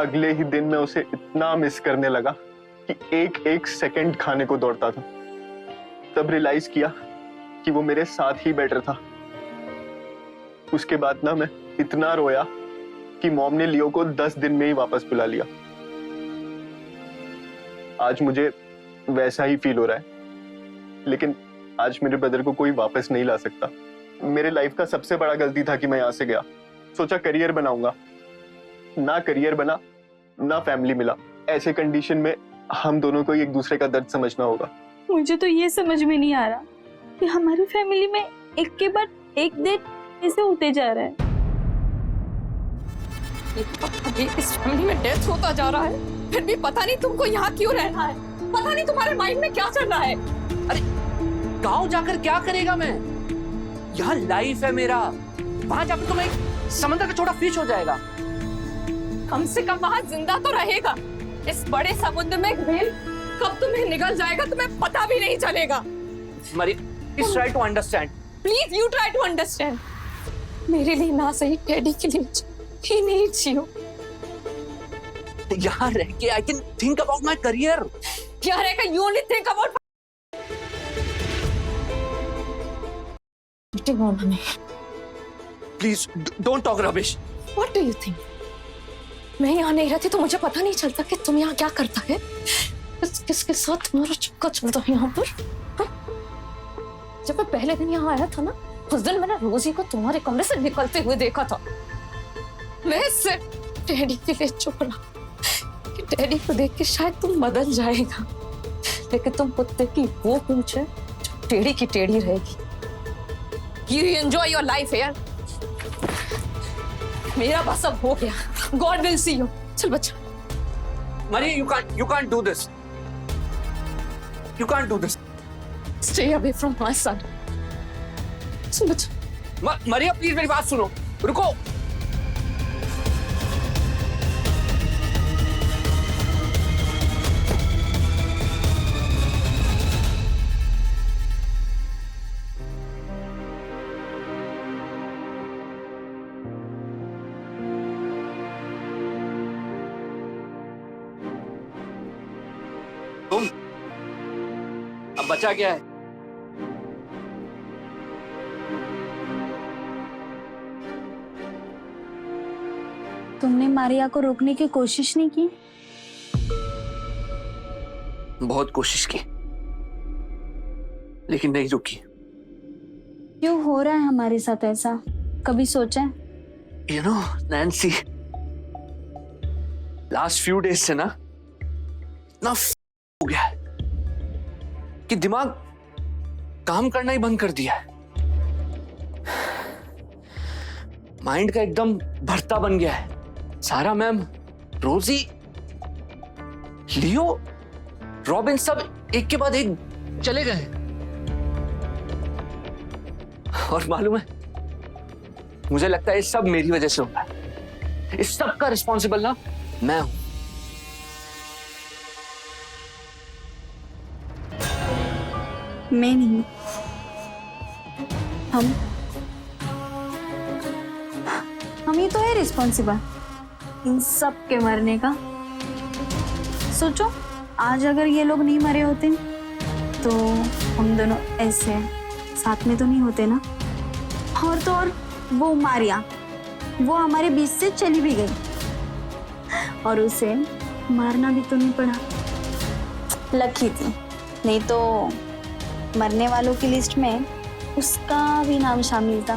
K: अगले ही दिन मैं उसे इतना मिस करने लगा कि एक एक सेकंड खाने को दौड़ता था। तब रियलाइज किया कि वो मेरे साथ ही बेटर था। उसके बाद ना मैं इतना रोया कि मॉम ने लियो को 10 दिन में ही वापस बुला लिया। आज मुझे वैसा ही फील हो रहा है, लेकिन आज मेरे ब्रदर को कोई वापस नहीं ला सकता। मेरे लाइफ का सबसे बड़ा गलती था कि मैं यहाँ से गया। सोचा करियर बनाऊंगा, ना करियर बना, ना फैमिली मिला। ऐसे कंडीशन में हम दोनों को एक दूसरे का दर्द समझना होगा।
F: मुझे तो ये समझ में नहीं आ रहा कि हमारी फैमिली में एक के बाद एक डेट कैसे होते जा रहा है।
A: इस फैमिली में डेथ होता जा रहा है, फिर भी पता नहीं तुमको यहाँ क्यों रहना है। पता नहीं तुम्हारे माइंड में क्या चल रहा है।
E: अरे गांव जाकर क्या करेगा मैं? यहाँ लाइफ है मेरा। वहां जाकर तो मैं एक समंदर का छोटा फिश हो जाएगा।
A: कम से कम वहाँ जिंदा तो रहेगा। इस बड़े समुद्र में व्हेल कब तुम्हें निगल जाएगा तुम्हें पता भी नहीं चलेगा।
E: Maria, please try to understand.
A: Please you try to understand. मेरे लिए ना सही, टेडी के लिए ही नीड्स यू।
E: यहाँ रह के I can think about my career.
A: क्या रहेगा? You only think about
E: please don't talk rubbish.
A: What do you think? मैं यहाँ नहीं रहती तो मुझे पता नहीं चलता कि तुम यहाँ क्या करता है। किसके साथ तुम्हारा चक्कर चलता है यहाँ पर? हा? जब मैं पहले दिन यहाँ आया था ना, उस दिन मैंने रोजी को तुम्हारे कमरे से निकलते हुए देखा था। मैं सिर्फ टेडी के लिए चुप रहा कि टेडी को देख के शायद तुम बदल जाएगा, लेकिन तुम कुत्ते की वो पूंछ है जो टेडी की टेढ़ी रहेगी। You enjoy your life here. मेरा बस अब हो गया। God will see you. चल बच्चा।
E: Maria, you can't do this. You can't do this.
A: Stay away from my son. चल बच्चा।
E: मरिया प्लीज मेरी बात सुनो, रुको। तुम अब बचा क्या है?
F: तुमने मारिया को रोकने की कोशिश नहीं की?
E: बहुत कोशिश की, लेकिन नहीं रुकी।
F: क्यों हो रहा है हमारे साथ ऐसा? कभी सोचा है?
E: You know, Nancy, last few days से ना हो गया है कि दिमाग काम करना ही बंद कर दिया है। माइंड का एकदम भरता बन गया है। सारा मैम, रोजी, लियो, रॉबिन सब एक के बाद एक चले गए। और मालूम है, मुझे लगता है ये सब मेरी वजह से होता है। इस सब का रिस्पॉन्सिबल ना मैं हूं।
F: मैं नहीं, हम ही तो है रिस्पॉन्सिबल इन सब के मरने का। सोचो, आज अगर ये लोग नहीं मरे होते तो हम दोनों ऐसे साथ में तो नहीं होते ना। और तो और वो मारिया, वो हमारे बीच से चली भी गई और उसे मारना भी तो नहीं पड़ा। लकी थी, नहीं तो मरने वालों की लिस्ट में उसका भी नाम शामिल था,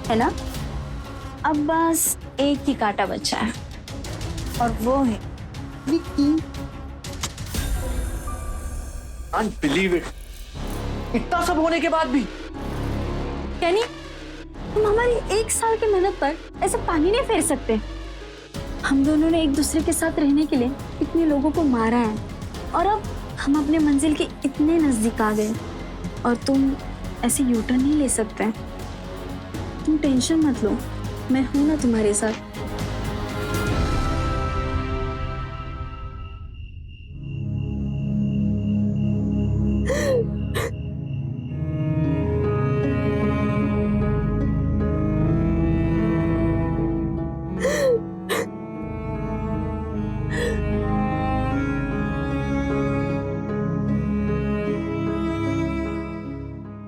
F: है ना। अब बस एक ही कांटा बचा है और वो है विक्की।
E: अनबिलीव इट, इतना सब होने के बाद भी।
F: यानी तुम हमारी 1 साल की मेहनत पर ऐसे पानी नहीं फेर सकते। हम दोनों ने एक दूसरे के साथ रहने के लिए इतने लोगों को मारा है और अब हम अपने मंजिल के इतने नजदीक आ गए और तुम ऐसे यूटर्न नहीं ले सकते। तुम टेंशन मत लो, मैं हूं ना तुम्हारे साथ।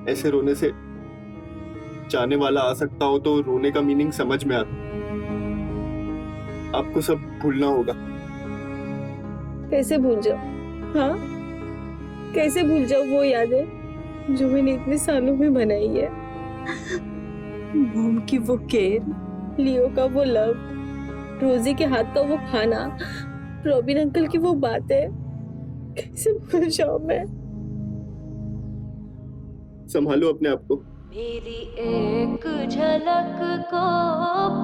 K: ऐसे रोने से जाने वाला आ सकता हो तो रोने का मीनिंग समझ में आता। आपको सब भूलना होगा।
B: कैसे भूल जाओ? हाँ, कैसे भूल जाओ वो यादें जो मैंने इतने सालों में बनाई है। मॉम की वो केयर, लियो का वो लव, रोजी के हाथ का वो खाना, रॉबिन अंकल की वो बातें, कैसे भूल जाऊं मैं?
K: संभालो अपने आप को।
A: मेरी एक झलक को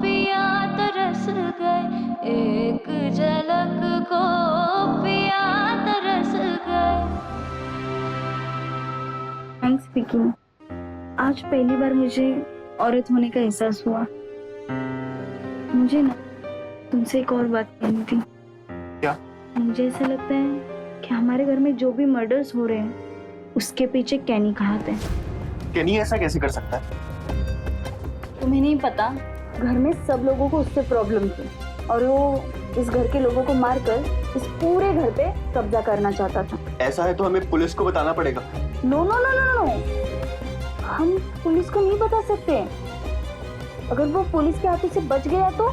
A: पिया तरस गए, एक झलक को पिया तरस गए।
F: थैंक्स विकी, आज पहली बार मुझे औरत होने का एहसास हुआ। मुझे ना तुमसे एक और बात कहनी थी।
K: क्या?
F: मुझे ऐसा लगता है कि हमारे घर में जो भी मर्डर्स हो रहे हैं उसके पीछे कैनी का हाथ है।
K: कैनी ऐसा कैसे कर सकता है?
F: तुम्हें नहीं पता, घर में सब लोगों को उससे प्रॉब्लम थी और वो इस घर के लोगों को मारकर इस पूरे घर पे कब्जा करना चाहता था।
K: ऐसा है तो हमें पुलिस को बताना पड़ेगा।
F: No no no no no, हम पुलिस को नहीं बता सकते। अगर वो पुलिस के हाथों से बच गया तो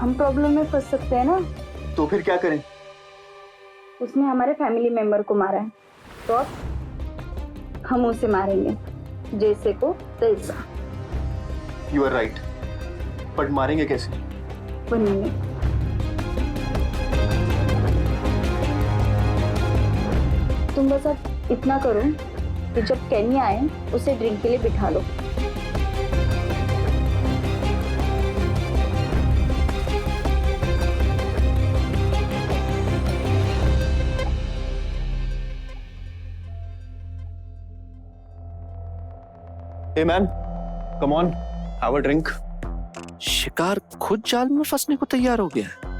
F: हम प्रॉब्लम में फंस सकते हैं ना।
K: तो फिर क्या करें?
F: उसने हमारे फैमिली मेंबर को मारा है तो अब हम उसे मारेंगे, जैसे को तैसा।
K: यू आर राइट, बट मारेंगे कैसे?
F: बनेंगे। तुम बस अब इतना करो कि जब कैनी आए उसे ड्रिंक के लिए बिठा लो।
K: Hey man, come on, have a drink.
E: शिकार खुद जाल में फंसने को तैयार हो गया है।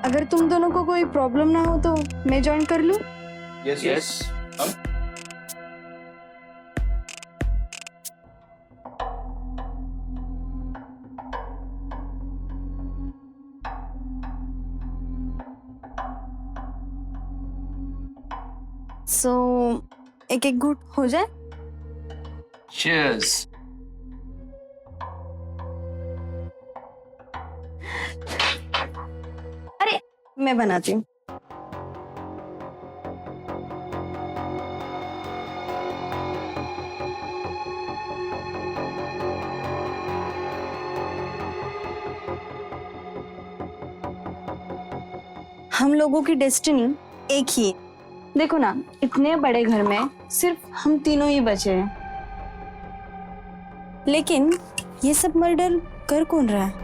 F: अगर तुम दोनों को कोई प्रॉब्लम ना हो तो मैं ज्वाइन कर लूं?
K: Yes, yes.
F: सो एक एक घूंट हो जाए।
E: Cheers.
F: अरे मैं बनाती हूँ। हम लोगों की डेस्टिनी एक ही है। देखो ना, इतने बड़े घर में सिर्फ हम तीनों ही बचे हैं, लेकिन ये सब मर्डर कर कौन रहा है?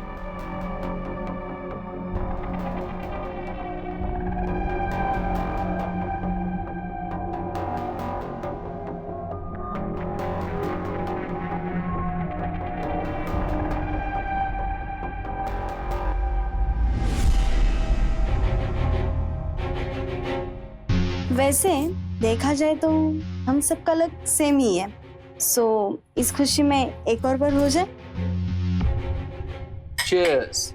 F: वैसे देखा जाए तो हम सबका लक सेम ही है। सो इस खुशी में एक और बार हो जाए।
E: Cheers.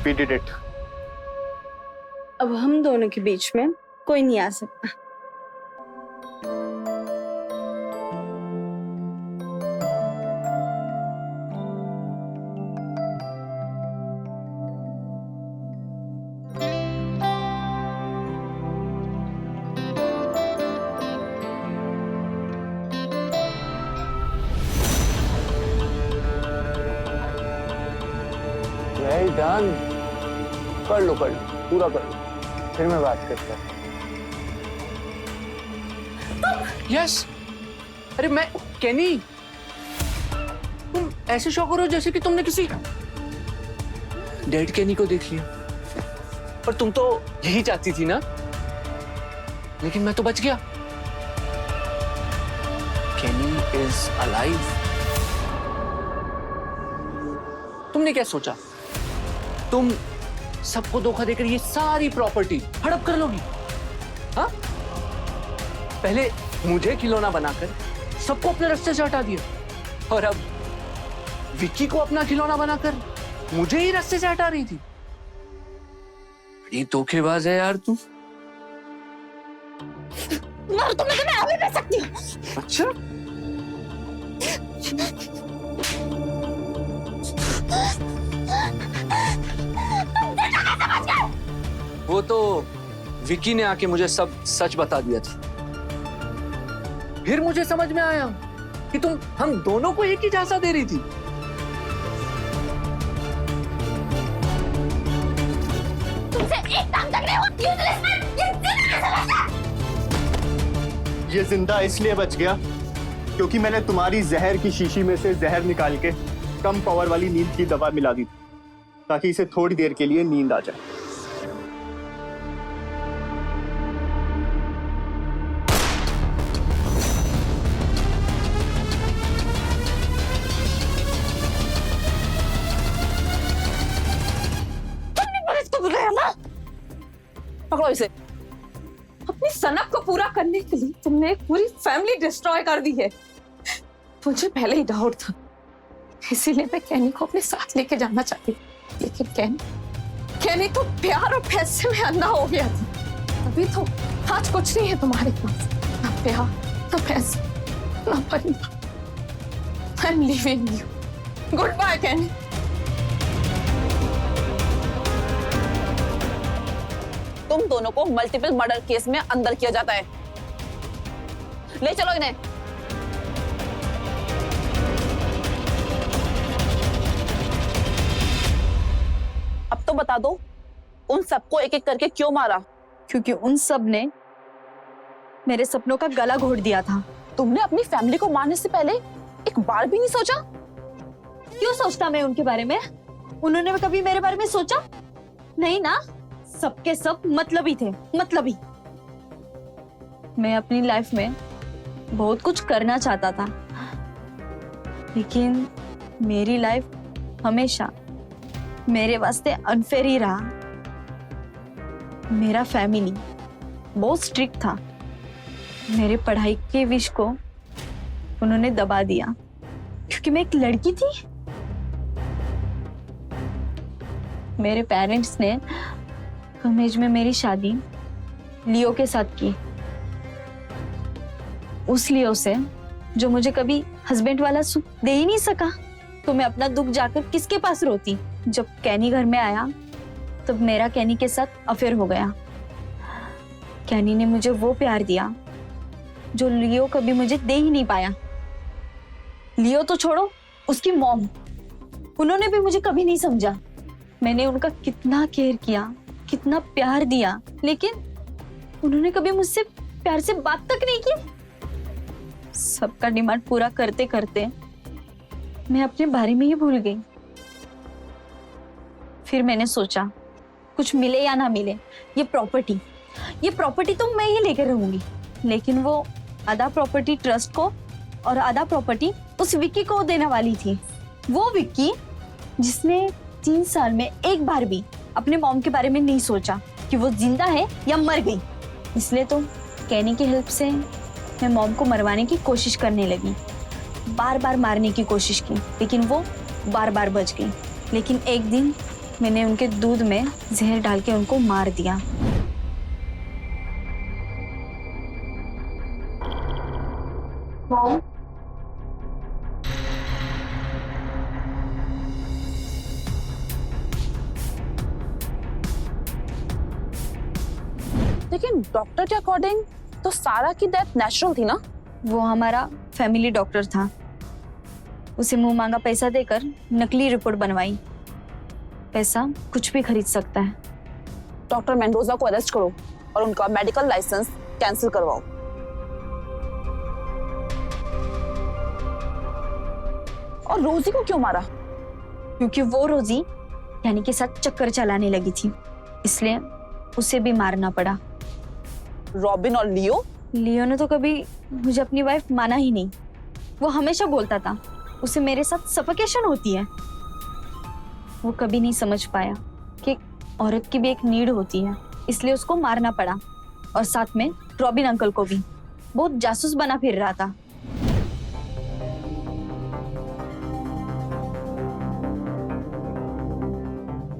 K: We did it.
F: अब हम दोनों के बीच में कोई नहीं आ सकता।
C: वेल डन, कर लो पूरा कर लो, फिर मैं बात करता हूँ। यस, अरे मैं केनी, तुम ऐसे शौक हो रहे हो जैसे कि तुमने किसी डेड केनी को देख लिया। पर तुम तो यही चाहती थी ना, लेकिन मैं तो बच गया। केनी इज अलाइव। तुमने क्या सोचा, तुम सबको धोखा देकर ये सारी प्रॉपर्टी हड़प कर लोगी? हाँ, पहले मुझे खिलौना बनाकर सबको अपने रास्ते से हटा दिया, और अब विक्की को अपना खिलौना बनाकर मुझे ही रास्ते से हटा रही थी। बड़ी धोखेबाज है यार तू।
F: मारो तो मैं अभी रह सकती हूँ।
C: अच्छा, वो तो विक्की ने आके मुझे सब सच बता दिया था। फिर मुझे समझ में आया कि तुम हम दोनों को एक ही झांसा दे रही थी।
F: तुमसे एक काम तक नहीं होती है,
K: ये जिंदा इसलिए बच गया क्योंकि मैंने तुम्हारी जहर की शीशी में से जहर निकाल के कम पावर वाली नींद की दवा मिला दी थी, ताकि इसे थोड़ी देर के लिए नींद आ जाए।
M: पकड़ो इसे। अपनी सनक को पूरा करने के लिए तुमने एक पूरी फैमिली डिस्ट्रॉय कर दी है। मुझे पहले ही डाउट था, इसीलिए मैं कैनी को अपने साथ लेके जाना चाहती, लेकिन कैनी तो प्यार और पैसे में अंधा हो गया था। अभी तो आज कुछ नहीं है तुम्हारे पास, ना प्यार, ना पैसे, ना परिवार। I am leaving you. Goodbye Kenny. तुम दोनों को मल्टीपल मर्डर केस में अंदर किया जाता है। ले चलो इन्हें। अब तो बता दो, उन सबको एक एक करके क्यों मारा?
F: क्योंकि उन सब ने मेरे सपनों का गला घोट दिया था।
M: तुमने अपनी फैमिली को मारने से पहले एक बार भी नहीं सोचा?
F: क्यों सोचता मैं उनके बारे में? उन्होंने कभी मेरे बारे में सोचा? नहीं ना, सबके सब मतलबी थे, मतलबी। मैं अपनी लाइफ में बहुत कुछ करना चाहता था, लेकिन मेरी लाइफ हमेशा मेरे वास्ते अनफेयर ही रहा। मेरा फैमिली बहुत स्ट्रिक्ट था। मेरे पढ़ाई के विश को उन्होंने दबा दिया क्योंकि मैं एक लड़की थी। मेरे पेरेंट्स ने कम एज में मेरी शादी लियो के साथ की, उस लियो से जो मुझे कभी हस्बैंड वाला सुख दे ही नहीं सका। तो मैं अपना दुख जाकर किसके पास रोती? जब कैनी घर में आया तब मेरा कैनी के साथ अफेयर हो गया। कैनी ने मुझे वो प्यार दिया जो लियो कभी मुझे दे ही नहीं पाया। लियो तो छोड़ो, उसकी मॉम, उन्होंने भी मुझे कभी नहीं समझा। मैंने उनका कितना केयर किया, कितना प्यार दिया, लेकिन उन्होंने कभी मुझसे प्यार से बात तक नहीं की। सबका डिमांड पूरा करते करते मैं अपने बारे में ही भूल गई। फिर मैंने सोचा, कुछ मिले या ना मिले, ये प्रॉपर्टी तो मैं ही लेकर रहूंगी, लेकिन वो आधा प्रॉपर्टी ट्रस्ट को और आधा प्रॉपर्टी उस विक्की को देने वाली थी। वो विक्की जिसने 3 साल में एक बार भी अपने मॉम के बारे में नहीं सोचा कि वो जिंदा है या मर गई। इसलिए तो कैनी की हेल्प से मैं मॉम को मरवाने की कोशिश करने लगी, बार बार मारने की कोशिश की, लेकिन वो बार बार बच गई। लेकिन एक दिन मैंने उनके दूध में जहर डाल के उनको मार दिया।
M: लेकिन डॉक्टर के अकॉर्डिंग तो सारा की डेथ नेचुरल थी ना?
F: वो हमारा फैमिली डॉक्टर था, उसे मुंह मांगा पैसा देकर नकली रिपोर्ट बनवाई। पैसा कुछ भी खरीद सकता है।
M: डॉक्टर मेंडोजा को अरेस्ट करो और उनका मेडिकल लाइसेंस कैंसिल करवाओ। और रोजी को क्यों मारा?
F: क्योंकि वो रोजी यानी के साथ चक्कर चलाने लगी थी, इसलिए उसे भी मारना पड़ा।
M: रॉबिन और लियो
F: ने तो कभी मुझे अपनी वाइफ माना ही नहीं। वो हमेशा बोलता था उसे मेरे साथ सफोकेशन होती है। वो कभी नहीं समझ पाया कि औरत की भी एक नीड होती है, इसलिए उसको मारना पड़ा। और साथ में रॉबिन अंकल को भी। बहुत जासूस बना फिर रहा था।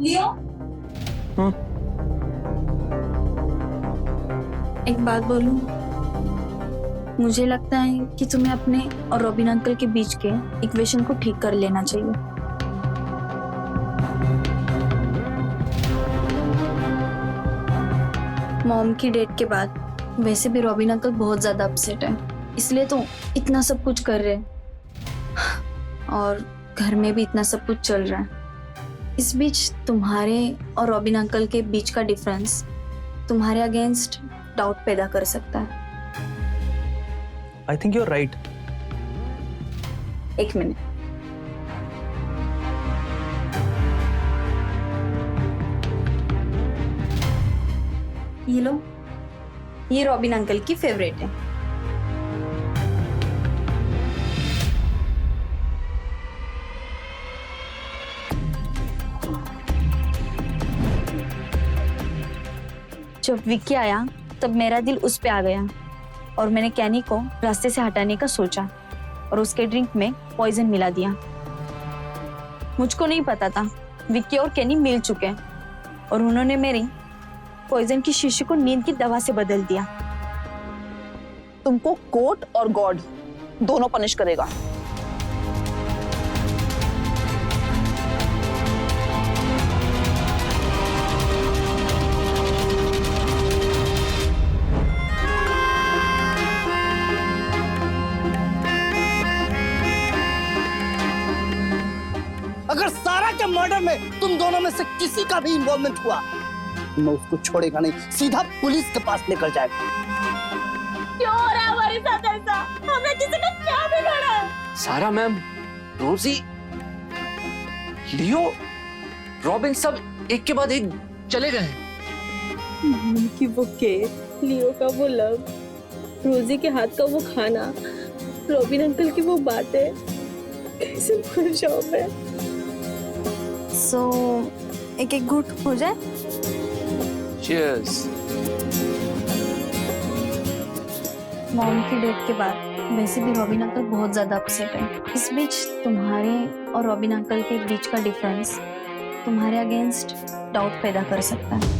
F: लियो, एक बात बोलूं? मुझे लगता है कि तुम्हें अपने और रॉबिन अंकल के बीच के इक्वेशन को ठीक कर लेना चाहिए। मॉम की डेथ के बाद वैसे भी रॉबिन अंकल बहुत ज्यादा अपसेट है, इसलिए तो इतना सब कुछ कर रहे हैं और घर में भी इतना सब कुछ चल रहा है। इस बीच तुम्हारे और रॉबिन अंकल के बीच का डिफरेंस तुम्हारे अगेंस्ट डाउट पैदा कर सकता है।
D: I think you're right.
F: एक मिनट, ये लो, ये रॉबिन अंकल की फेवरेट है। जब विक्की आया तब मेरा दिल उस पे आ गया और मैंने कैनी को रास्ते से हटाने का सोचा और उसके ड्रिंक में पॉइजन मिला दिया। मुझको नहीं पता था विक्की और कैनी मिल चुके हैं और उन्होंने मेरी पॉइजन की शीशी को नींद की दवा से बदल दिया।
M: तुमको कोर्ट और गॉड दोनों पनिश करेगा।
J: अगर सारा के मर्डर में तुम दोनों में से किसी का भी इन्वॉल्वमेंट हुआ, मैं उसको छोड़ेगा नहीं, सीधा पुलिस के पास लेकर जाएगा।
A: क्यों हो रहा है हमारे साथ ऐसा? हमने किसी का क्या बिगाड़ा है?
E: सारा मैम, रोजी, लियो, रॉबिन सब एक के बाद एक चले गए।
B: मम्मी की वो केयर, लियो का वो लव, रोजी के हाथ का वो खाना, रॉबिन अंकल की वो बातें, कैसे भूल जाऊं मैं?
F: सो एक एक घूंट हो जाए।
E: Cheers.
F: मॉम की डेथ के बाद वैसे भी रॉबिन अंकल बहुत ज्यादा अपसेट है। इस बीच तुम्हारे और रॉबिन अंकल के बीच का डिफरेंस तुम्हारे अगेंस्ट डाउट पैदा कर सकता है।